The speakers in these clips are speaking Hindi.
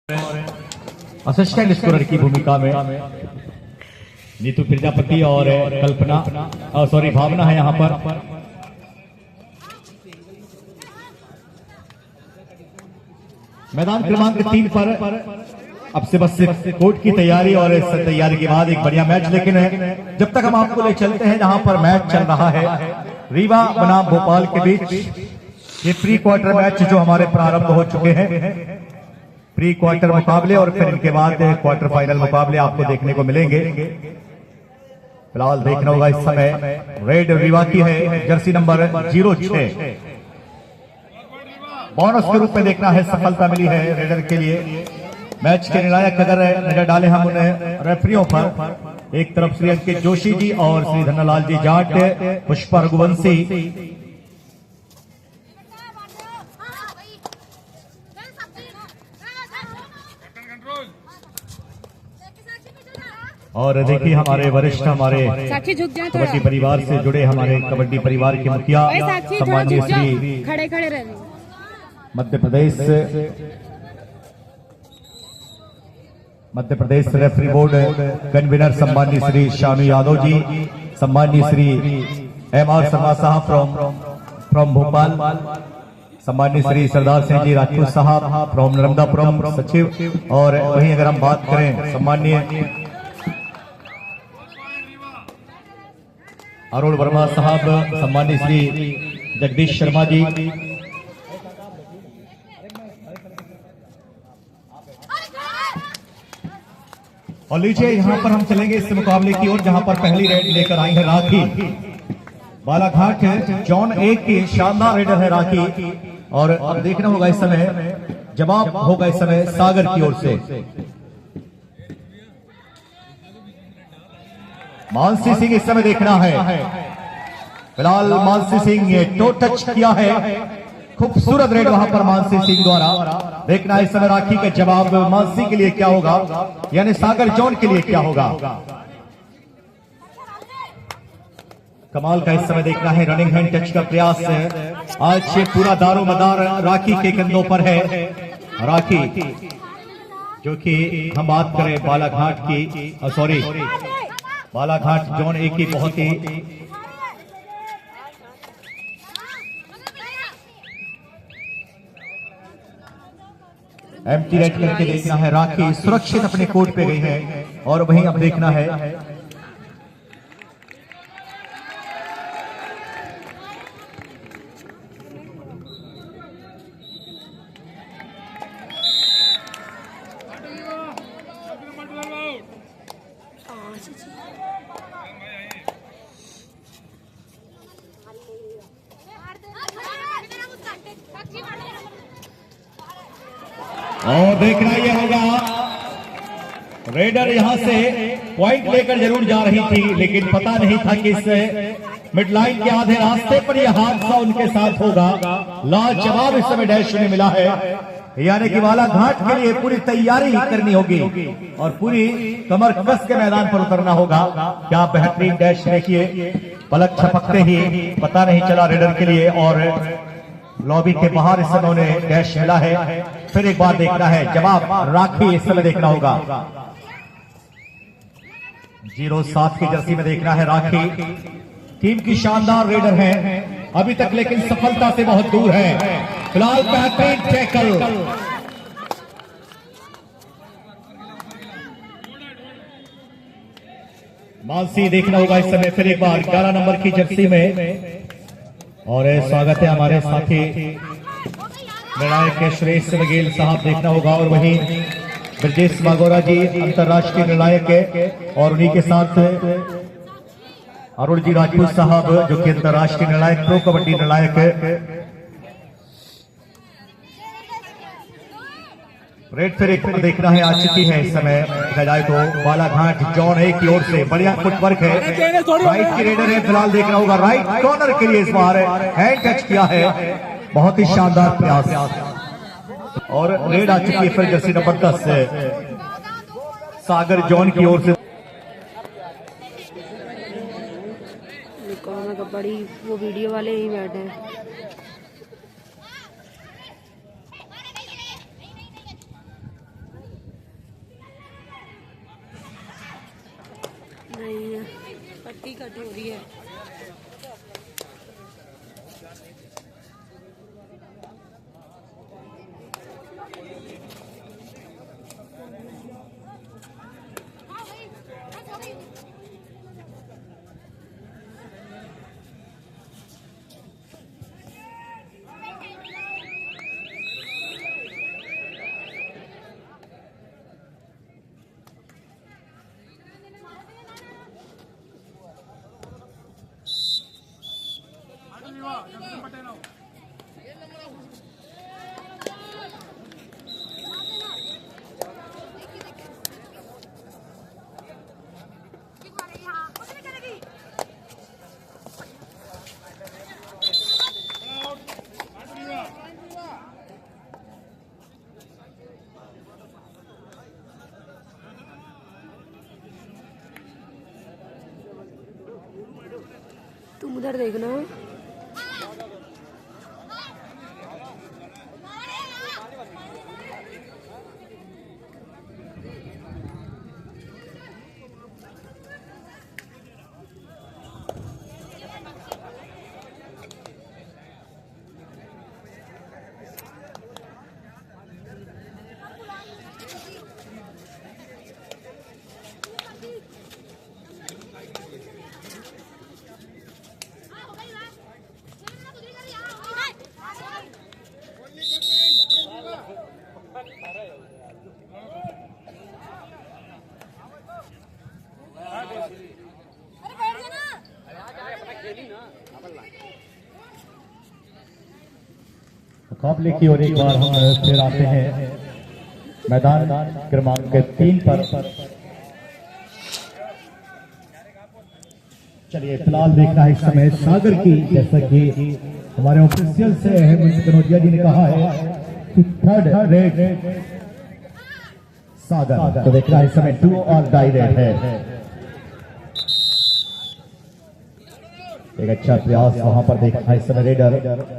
असिस्टेंट स्कोरर की भूमिका में नीतू प्रजापति और कल्पना भावना है यहाँ पर। मैदान क्रमांक 3 पर अब से बस कोर्ट की तैयारी और इस तैयारी के बाद एक बढ़िया मैच, लेकिन है जब तक हम आपको ले चलते हैं जहां पर मैच चल रहा है रीवा बनाम भोपाल के बीच। ये प्री क्वार्टर मैच जो हमारे प्रारंभ हो चुके हैं, प्री क्वार्टर मुकाबले और फिर इनके बाद क्वार्टर फाइनल मुकाबले आपको देखने को मिलेंगे। फिलहाल देखना होगा इस समय रेड रीवा की है, जर्सी नंबर 06। बोनस के रूप में देखना है, सफलता मिली है रेडर के लिए। मैच के निर्णायक अगर नजर डाले हम उन्हें रेफरियों पर, एक तरफ श्री अंकित जोशी जी और श्री धन्नालाल जी जाट, पुष्पा रघुवंशी। और देखिए हमारे वरिष्ठ, हमारे कबड्डी परिवार से जुड़े, हमारे कबड्डी परिवार के मुखिया सम्माननीय श्री खड़े Madhya Pradesh referee board convener सम्माननीय श्री शानू यादव जी, सम्माननीय श्री M.R. शर्मा साहब फ्रॉम भोपाल, सम्माननीय श्री सरदार सिंह जी राजपूत साहब फ्रॉम नर्मदापुरम सचिव, और वहीं अगर हम बात करें सम्माननीय अरुण वर्मा साहब, सम्माननीय श्री जगदीश शर्मा जी। और लीजिए यहाँ पर हम चलेंगे इस मुकाबले की ओर, जहां पर पहली रेड लेकर आई है राखी। बालाघाट जॉन 1 की शानदार रेडर है राखी, और अब देखना होगा इस समय, जवाब होगा इस समय सागर की ओर से। मानसी सिंह इस समय देखना है, फिलहाल मानसी सिंह ने टो टच किया है, खूबसूरत रेड वहां पर मानसी सिंह द्वारा। देखना है इस समय राखी का जवाब मानसी के लिए क्या होगा, यानी सागर जोन के लिए क्या होगा। कमाल का इस समय देखना है, रनिंग हैंड टच का प्रयास है। आज से पूरा दारोमदार राखी के कंधों पर है। राखी जो कि हम बात करें बालाघाट की, सॉरी बालाघाट जोन 1 की बहुत ही एम्प्टी रेड करके देखना है। राखी सुरक्षित अपने कोर्ट पे गई है, और वहीं अब देखना है और देखना यह होगा, रेडर यहां से पॉइंट लेकर जरूर जा रही थी, लेकिन पता नहीं था कि इस मिड लाइन के आधे रास्ते पर यह हादसा उनके साथ होगा। लाजवाब इस समय डैश उन्हें मिला है, यानी कि बालाघाट के लिए पूरी तैयारी करनी होगी और पूरी कमर कस के मैदान पर उतरना होगा। क्या बेहतरीन डैश देखिए, पलक झपकते ही पता नहीं चला रेडर के लिए, और लॉबी के बाहर इस समय उन्हें डैश मिला है। फिर एक बार देखना है जवाब राखी इस समय देखना होगा। 07 की जर्सी में देखना है राखी, टीम की शानदार रेडर है अभी तक, लेकिन सफलता से बहुत दूर है। फिलहाल बेहतरीन टैकल, मानसी देखना होगा इस समय फिर एक बार 11 नंबर की जर्सी में। और स्वागत है हमारे साथी निर्णायक श्रेष्ठ बघेल साहब, देखना होगा, और वहीं ब्रजेश मागोरा जी अंतर्राष्ट्रीय निर्णायक है, और उन्हीं के साथ अरुण जी राजपूत साहब जो कि अंतर्राष्ट्रीय निर्णायक, प्रो कबड्डी निर्णायक है। रेड फिर एक देखना है आ चुकी है इस समय, देखा जाए तो बालाघाट जॉन 1 की ओर से बढ़िया फुटवर्क है। राइट की रेडर है, फिलहाल देखना होगा राइट कॉर्नर के लिए इस बार हैंड टच किया है, बहुत ही शानदार प्रयास। और रेड आ चुकी है फिर जर्सी नंबर 10 से सागर जॉन की ओर से। कबड्डी वो वीडियो वाले ही बैठे हैं। नहीं है, पट्टी कट हो रही है। तुम उधर देखना। मुकाबले की ओर एक बार हम फिर आते हैं मैदान क्रमांक 3 पर। चलिए फिलहाल देखना है इस समय सागर की, जैसा कि हमारे ऑफिशियल से अहमद कनौजिया जी ने कहा है कि थर्ड रेड सागर, तो देखना है इस समय 2 और डाई रेड है। एक अच्छा प्रयास वहां पर देखना है इस समय रेडर।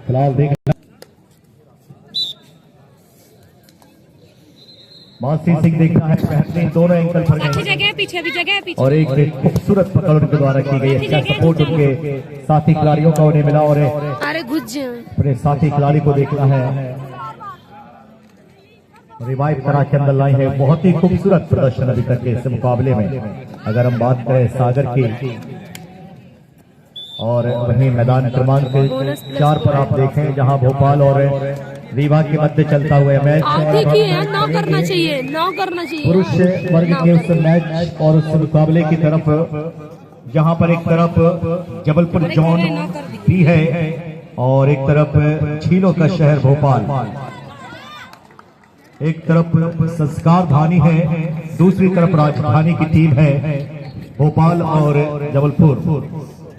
फिलहाल देखना मानसी सिंह देखना है बेहतरीन, दोनों एंकल पर गए पीछे भी जगह पीछे और एक खूबसूरत पकड़ उनके द्वारा की गई। अच्छा सपोर्ट उनके साथी खिलाड़ियों का उन्हें मिला और अरे घुस अपने साथी खिलाड़ी को देखना है रिवाइव करा के अंदर लाई है। बहुत ही खूबसूरत प्रदर्शन अभी तक के इस मुकाबले में। अगर हम बात करें सागर की, और वहीं मैदान क्रमांक 4 पर आप देखें जहां भोपाल और रीवा के मध्य चलता हुआ मैच ना करना चाहिए, ना करना चाहिए। पुरुष वर्ग के उस मैच और उस मुकाबले की तरफ जहां पर एक तरफ जबलपुर जोन भी है और एक तरफ झीलों का शहर भोपाल, एक तरफ संस्कार धानी है, दूसरी तरफ राजधानी की टीम है भोपाल और जबलपुर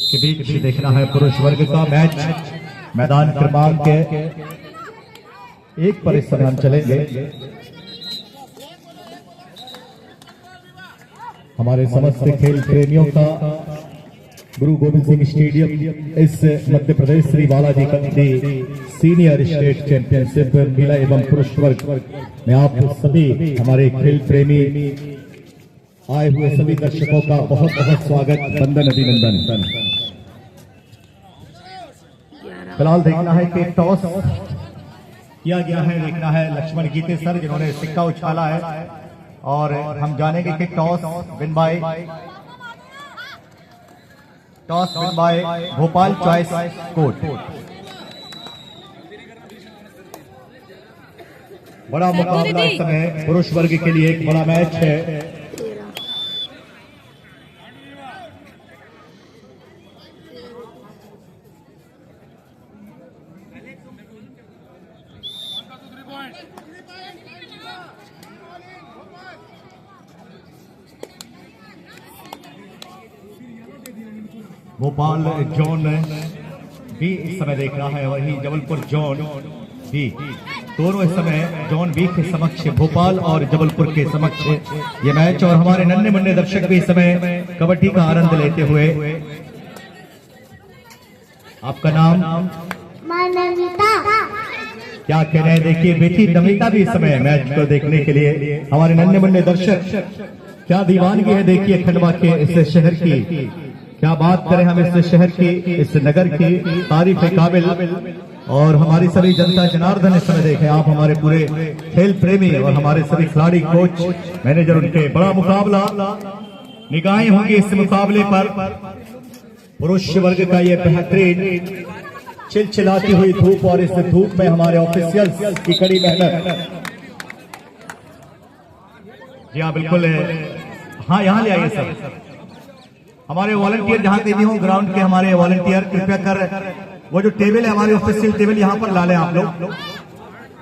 के बीच देखना है पुरुष वर्ग का मैच। मैदान क्रमांक 1 पर इस समय हम चलेंगे। हमारे समस्त खेल प्रेमियों का गुरु गोविंद सिंह स्टेडियम इस मध्य प्रदेश श्री बालाजी कंदी सीनियर स्टेट चैंपियनशिप महिला एवं पुरुष वर्ग में आप सभी हमारे खेल प्रेमी आए हुए सभी दर्शकों का बहुत बहुत स्वागत, वंदन, अभिनंदन। फिलहाल देखना है कि टॉस किया गया है, देखना है लक्ष्मण गीते सर जिन्होंने सिक्का उछाला है और हम जानेंगे कि toss win bye Bhopal choice court. बड़ा मुकाबला इस समय पुरुष वर्ग के लिए एक बड़ा मैच है। भोपाल जोन भी इस समय देख रहा है, वही जबलपुर जोन भी, दोनों इस समय जोन बी के समक्ष भोपाल और जबलपुर के समक्ष ये मैच। और हमारे नन्हे मुन्ने दर्शक भी इस समय कबड्डी का आनंद लेते हुए। आपका नाम? क्या कह रहे हैं, देखिए बेटी नमिता भी इस समय मैच को देखने के लिए, हमारे नन्हे मुन्ने दर्शक, क्या दीवानगी है देखिए खंडवा के इस शहर की। क्या बात करें हम इस शहर की, इस नगर की, तारीफ काबिल। और हमारी सभी जनता जनार्दन इस समय देखें आप, हमारे पूरे खेल प्रेमी और हमारे सभी खिलाड़ी, कोच, मैनेजर, उनके बड़ा मुकाबला, निगाहें होंगी इस मुकाबले पर। पुरुष वर्ग का ये बेहतरीन चिलचिलाती हुई धूप, और इस धूप में हमारे ऑफिशियल्स की कड़ी मेहनत। जी हाँ बिल्कुल, हाँ यहाँ ले आइए सर, हमारे वॉलंटियर जहां पे भी हो ग्राउंड के, हमारे वॉलंटियर कृपया कर वो जो टेबल है हमारी ऑफिशियल टेबल यहाँ पर ला लें आप लोग,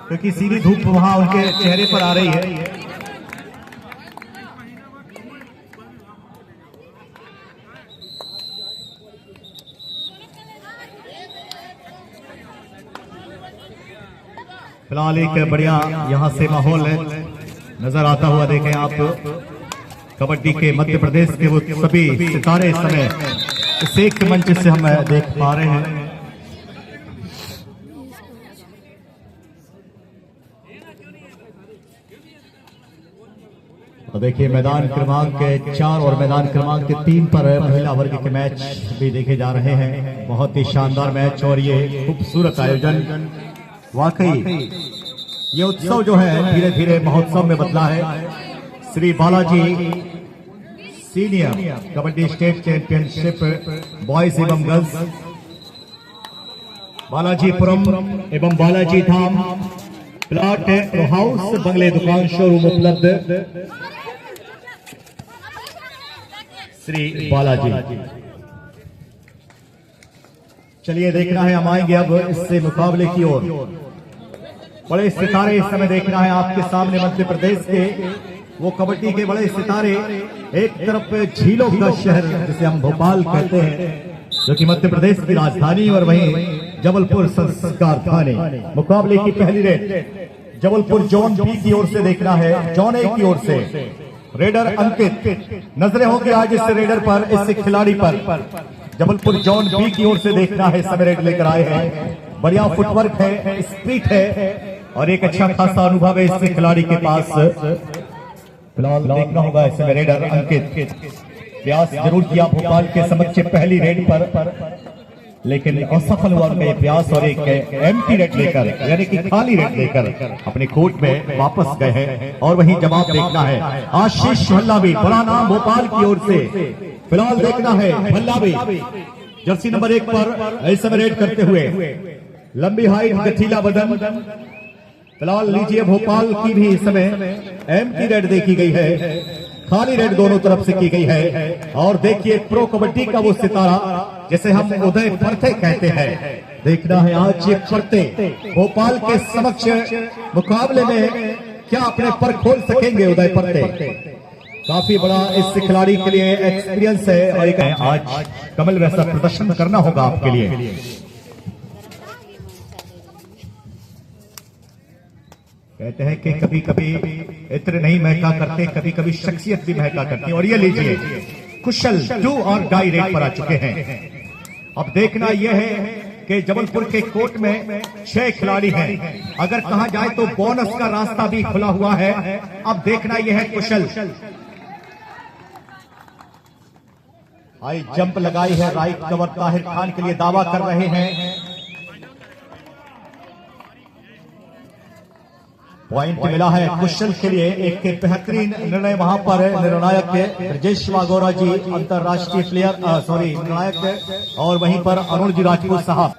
क्योंकि सीधी धूप वहां उनके चेहरे पर आ रही है। फिलहाल एक बढ़िया यहाँ से माहौल नजर आता हुआ देखें आप, कबड्डी के मध्य प्रदेश के वो सभी सितारे इस समय इस एक मंच से हम देख पा रहे हैं। और देखिए मैदान क्रमांक 4 और मैदान क्रमांक 3 पर महिला वर्ग के मैच भी देखे जा रहे हैं। बहुत ही शानदार मैच और ये खूबसूरत आयोजन, वाकई ये उत्सव जो है धीरे धीरे महोत्सव में बदला है। Shri Balaji senior kabaddi state championship boys एवं गर्ल्स, बालाजीपुरम एवं बालाजी धाम, प्लॉट हाउस, बंगले, दुकान, शोरूम उपलब्ध श्री बालाजी। चलिए देखना है, हम आएंगे अब इससे मुकाबले की ओर। बड़े सितारे इस समय देखना है आपके सामने, मध्य प्रदेश के वो कबड्डी के बड़े सितारे। एक तरफ झीलों का शहर जिसे हम भोपाल कहते हैं, जो कि मध्य प्रदेश की राजधानी, और वहीं जबलपुर संस्कार थाने। मुकाबले की पहली रेड जबलपुर जोन बी की ओर से देखना है, जोन ए की ओर से रेडर अंकित। नजरें होंगी आज इस रेडर पर, इस खिलाड़ी पर। जबलपुर जोन बी की ओर से देखना है, समय रेड लेकर आए हैं। बढ़िया फुटवर्क है, स्पीड है और एक अच्छा खासा अनुभव है इस खिलाड़ी के पास। फिलहाल देखना होगा इसमें रेडर अंकित प्रयास जरूर किया भोपाल के समक्ष पहली रेड पर, लेकिन असफल हुआ उनका प्रयास और एक एम्प्टी रेड लेकर, यानी कि खाली रेड लेकर अपने कोर्ट में वापस गए हैं। और वहीं जवाब देखना है आशीष भल्लावी, बड़ा नाम भोपाल की ओर से। फिलहाल देखना है भल्लावी जर्सी नंबर 1 पर ऐसे रेड करते हुए, लंबी हाइट, गठीला बदन। फिलहाल लीजिए भोपाल की भी इस समय एम्प्टी रेड देखी गई है, खाली रेड दोनों तरफ से की गई है। और देखिए प्रो कबड्डी का वो सितारा जिसे हम उदय परते कहते हैं, देखना है आज ये परते भोपाल के समक्ष मुकाबले में क्या अपने पर खोल सकेंगे उदय परते। काफी बड़ा इस खिलाड़ी के लिए एक्सपीरियंस है और आज कमल वैसा प्रदर्शन करना होगा आपके लिए। कहते हैं कि कभी कभी इत्र नहीं महका करते, कभी कभी शख्सियत भी महका करती है। और ये लीजिए कुशल डू और डाई रेड पर आ चुके हैं। अब देखना यह है कि जबलपुर के कोर्ट में 6 खिलाड़ी हैं, अगर कहा जाए तो बोनस का रास्ता भी खुला हुआ है। अब देखना यह है कुशल, हाई जंप लगाई है, राइट कवर ताहिर खान के लिए दावा कर रहे हैं। पॉइंट मिला है कुशल के लिए, एक बेहतरीन निर्णय वहां पर निर्णायक ब्रजेश वागोरा जी, अंतरराष्ट्रीय प्लेयर निर्णायक, और वहीं पर अरुण जी राजपूत साहब।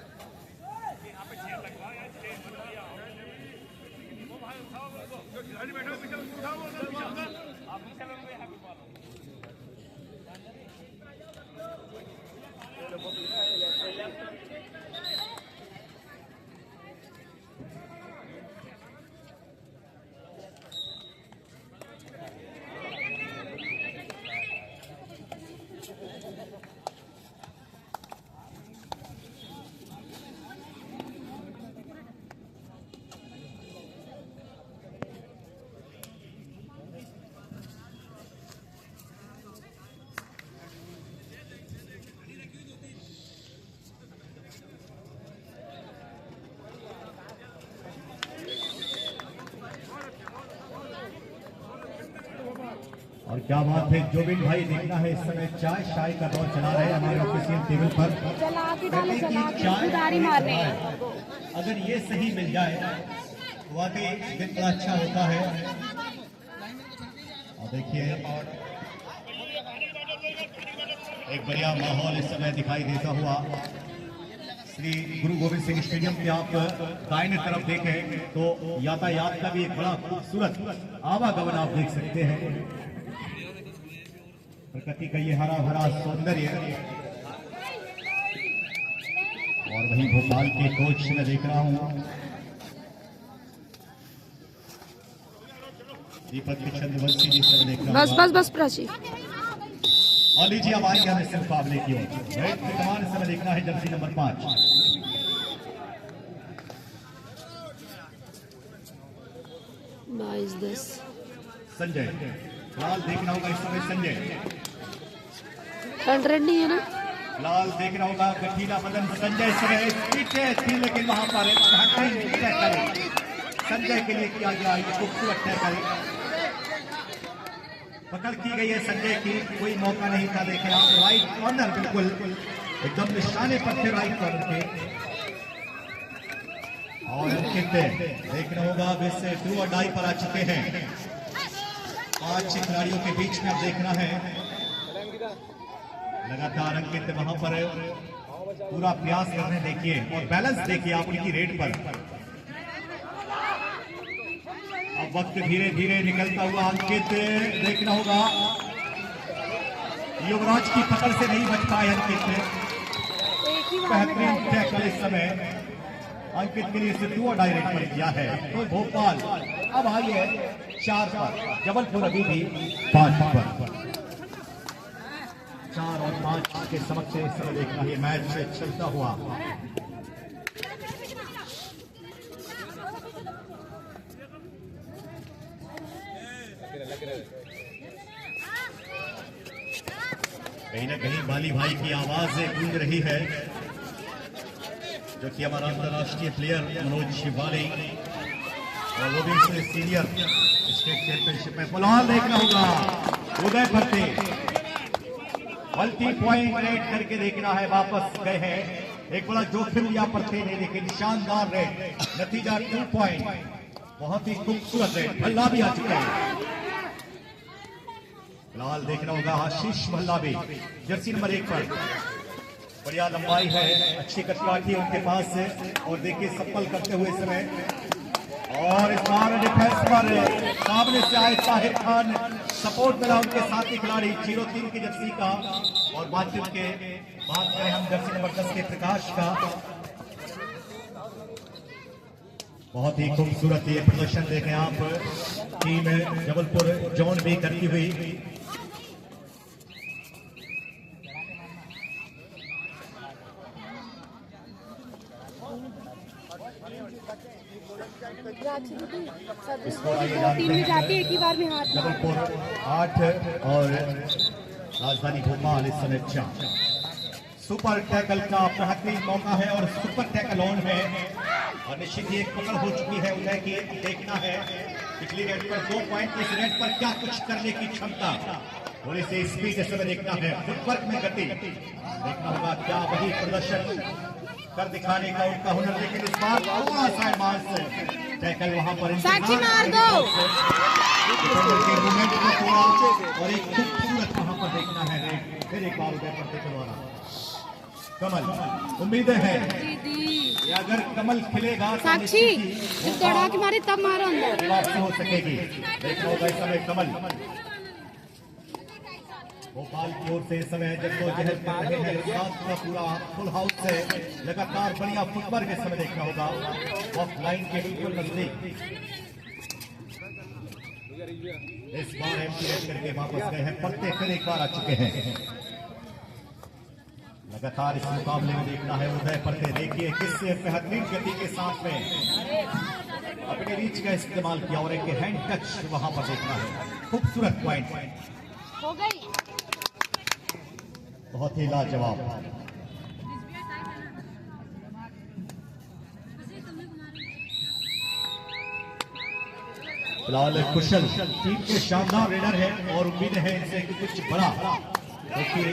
क्या बात है जोबिन भाई, देखना है इस समय चाय शाय का दौर चला रहे हैं हमारे ऑफिशियल टेबल पर। चला के डाले, कहते चला हैं कि के चाय उधारी मारने हैं। अगर ये सही मिल जाए तो वाकई दिन बड़ा अच्छा होता है। और देखिए एक बढ़िया माहौल इस समय दिखाई देता हुआ श्री गुरु गोविंद सिंह स्टेडियम के आप दाहिने तरफ देखें तो यातायात का भी एक बड़ा खूबसूरत आवागमन आप देख सकते हैं। प्रकृति का ये हरा भरा सौंदर्य। और वहीं भोपाल के कोच में देख रहा हूं दीपक चंद्रवंशी जी से देख रहा हूं। बस प्राची। और लीजिए अब आएंगे हमें सिर्फ मुकाबले की ओर। रेड के कमान इस समय देखना है जर्सी नंबर 5 22-10 संजय। फिलहाल देखना होगा इस समय संजय। रन नहीं है ना। फिलहाल देखना होगा गठीला बदन संजय से पीछे थी, लेकिन वहां पर संजय के लिए किया गया ये खूबसूरत टैकल। पकड़ की गई है संजय की, कोई मौका नहीं था। देखें आप राइट कॉर्नर बिल्कुल एकदम निशाने पर थे राइट कॉर्नर के। और अंकित देखना होगा वैसे डू और डाई पर आ चुके हैं। 5 खिलाड़ियों के बीच में अब देखना है लगातार अंकित वहां पर पूरा प्रयास कर रहे हैं। देखिए और बैलेंस देखिए आप उनकी रेड पर। अब वक्त धीरे धीरे निकलता हुआ अंकित देखना होगा युवराज की पकड़ से नहीं बच पाए अंकित। बेहतरीन टैकल इस समय अंकित के लिए सिर्फ 2 और डायरेक्ट पर किया है। तो भोपाल अब आई है 4 पर, जबलपुर अभी भी 5 पर। 4 और 5 के समक्ष इस समय देखना है मैच चलता हुआ। कहीं ना कहीं बाली भाई की आवाज गूंज रही है, जो कि हमारा अंतर्राष्ट्रीय प्लेयर मनोज शिवाली और वो भी सीनियर स्टेट चैंपियनशिप में। फिलहाल देखना होगा उदय भरते मल्टी पॉइंट रेड करके देखना है। वापस गए हैं, एक बड़ा जोखिम लिया पड़ते ने, लेकिन शानदार रेड, नतीजा 2 पॉइंट। बहुत ही खूबसूरत रेड। भल्ला भी आ चुका है। फिलहाल देखना होगा आशीष भल्ला भी जर्सी नंबर 1 पर। बढ़िया लंबाई है, अच्छी कटकाठी उनके पास है। और देखिए सफल करते हुए समय और इस बार डिफेंस पर सामने से आए साहिब खान, सपोर्ट मिला उनके साथी खिलाड़ी 03 की जर्सी का। और बातचीत के बात करें हम जर्सी नंबर 10 के प्रकाश का। बहुत ही खूबसूरत ये प्रदर्शन देखें आप, टीम जबलपुर जोन भी करती हुई। टीम में जाती है, एक ही बार में हाथ। जबलपुर 8 और राजधानी भोपाल इस समय 4। सुपर टैकल का बेहतरीन मौका है और सुपर टैकल ऑन है। और निश्चित ही एक पकड़ हो चुकी है उदय की। देखना है पिछली रेड पर 2 पॉइंट, इस रेड पर क्या कुछ करने की क्षमता, थोड़ी सी स्पीड इस समय देखना है। फुटवर्क में गति देखना होगा, क्या वही प्रदर्शन कर दिखाने का उनका हुनर। लेकिन इस बार थोड़ा सा एडवांस टैकल वहां पर साक्षी मार दो के मूवमेंट को थोड़ा, और एक खूबसूरत वहां पर देखना है रेड। फिर एक बार उदय पर देखना कमल। उम्मीदें हैं अगर कमल खिलेगा साक्षी दौड़ा के मारे तब मारो अंदर वापसी हो सकेगी। देखना होगा इस समय कमल। भोपाल की ओर से इस समय जद्दोजहद कर रहे हैं, साथ का पूरा फुल हाउस है। लगातार बढ़िया फुटवर्क इस समय देखना होगा ऑफ लाइन के बिल्कुल नजदीक। इस बार एमपीएस करके वापस गए हैं, पत्ते फिर एक बार आ चुके हैं। लगातार इस मुकाबले में देखना है उदय पत्ते। देखिए किस बेहतरीन गति के साथ में अपने रीच का इस्तेमाल किया और एक हैंड टच वहां पर देखना है। खूबसूरत पॉइंट हो गई। बहुत ही लाजवाब। फिलहाल कुशल टीम के शानदार रेडर है और उम्मीद है इनसे कि कुछ बड़ा देखिए